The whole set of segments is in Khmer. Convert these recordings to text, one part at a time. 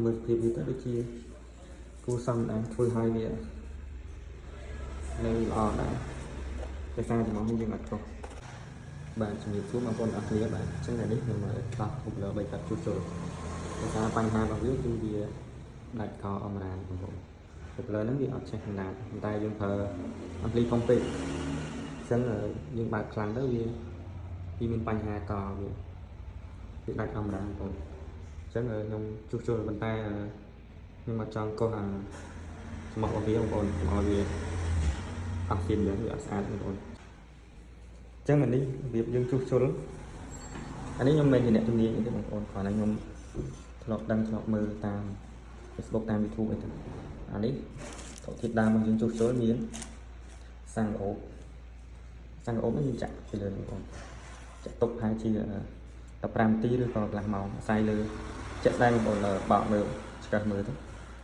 មើលភាពវាទៅដូចជាគូសំដែរធ្វើឲ្យវានៅល្អដែរតែសារចំណងនេះយើងអត់ចុះបាទជំរាបសួរបងប្អូនអរគ្នាបាទអញ្ចឹងថ្ងៃនេះខ្ញុំមកដោះគូប្លឺ3កាត់ជួសជុលដោយសារបញ្ហារបស់វាគឺវាដាច់កអមរានបងប្អូនគូប្លឺហ្នឹងវាអត់ចេះណាស់តែយើងប្រើអាភ្លីផងពេកអញ្ចឹងយើងបើកខ្លាំងទៅវាមានបញ្ហាកវាដាច់អមរានបងប្អូនអញ្ចឹងខ្ញុំជួសជុលប៉ុន្តែខ្ញុំមកចង់កោះអាស្មោះរបស់វាបងប្អូនឲ្យវាអត់ទៀតយ៉ាងវាអត់ស្អាតបងប្អូនអញ្ចឹងអានេះរបៀបយើងជួសជុលអានេះខ្ញុំមិនជាអ្នកជំនាញទេបងប្អូនគ្រាន់តែខ្ញុំធ្លាប់ដឹងធ្លាប់មើលតាម Facebook តាម YouTube អីទៅអានេះធម្មតាដើមរបស់យើងជួសជុលមានសាំងអូបនេះយើងចាក់ពីលើបងប្អូនចាក់ទុកប្រហែលជា15នាទីឬក៏កន្លះម៉ោងអាស្រ័យលើជាក់ស្ដែងបងប្អូនបោកមើលឆ្កឹះមើលទៅ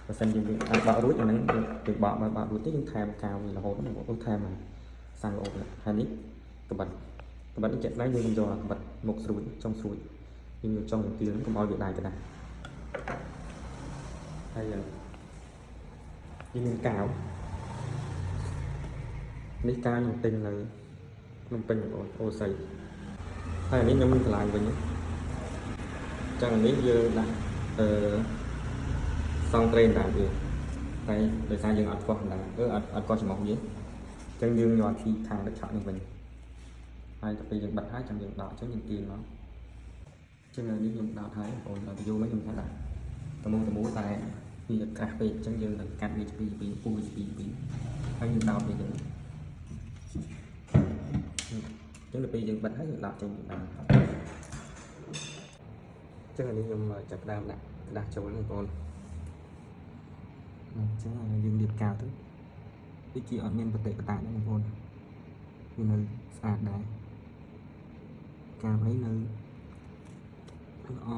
បើសិនយើងអាចបោករួចអាហ្នឹងយើងបោករួចទៅយើងថែមកាវវារហូតបងប្អូនថែមសាំងអូបហើយនេះក្បិតនេះជាក់ស្ដែងយើងយកក្បិតមុខស្រួចចុងស្រួចយើងយកចុងទៀនកុំឲ្យវាដាច់ទៅដែរហើយយើងមានកាវនេះកាវខ្ញុំទិញនៅភ្នំពេញបងប្អូនអូស័យហើយអានេះខ្ញុំមានកន្លែងវិញចឹងនេះយើងដាក់សងត្រេនតាមវាតែដោយសារយើងអត់កោះដែរអត់កោះច្រមុះវាចឹងយើងយកទីខាងទឹកឆក់នេះវិញហើយទៅពេលយើងបិទហើយចាំយើងដកចឹងយើងទាញមកចឹងនេះខ្ញុំដោតហើយបងប្អូនវីដេអូនេះខ្ញុំថាដាក់តមូតែវាក្រាស់ពេកចឹងយើងនឹងកាត់វាពីពូពីហើយយើងដោតវាចឹងទៅពេលយើងបិទហើយយើងដោតចេញបានចឹងនេះខ្ញុំចាប់ដើមដាក់ក្តាស់ចូលបងប្អូនអញ្ចឹងយើងលាបកាវទៅដូចជាអត់មានបតិបតាទេបងប្អូនវានៅស្អាតដែរកាវនេះនៅល្អ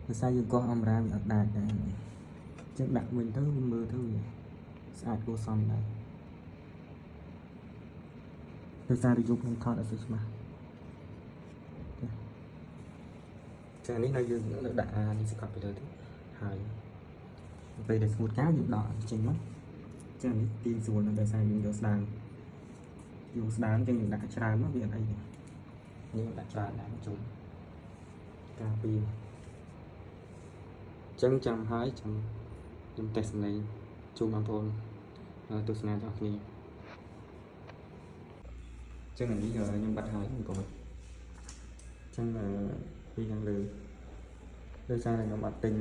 ភាសាយើងកោះអមរាវាអត់ដាច់ដែរអញ្ចឹងដាក់វិញទៅមើលទៅវាស្អាតគួរសមដែរភាសារីយុខ្ញុំថតឲ្យច្បាស់ចានេះនៅយើងនៅដាក់នេះសកត់ពីលើទៅហើយពេលដែលស្ងួតកាវយើងដកចេញមកចានេះទីស្រួលដោយសារយើងយកស្ដើងចឹងយើងដាក់ច្រើនមកវាអត់អីទេយើងដាក់ច្រើនដែរចូលការពីចឹងចាំហើយខ្ញុំតេស្តសំឡេងជូនបងប្អូនទស្សនាទាំងអស់គ្នាចឹងនេះខ្ញុំបាត់ហើយបងប្អូនចឹងពីខាងលើដោយសារខ្ញុំអត់ទិញ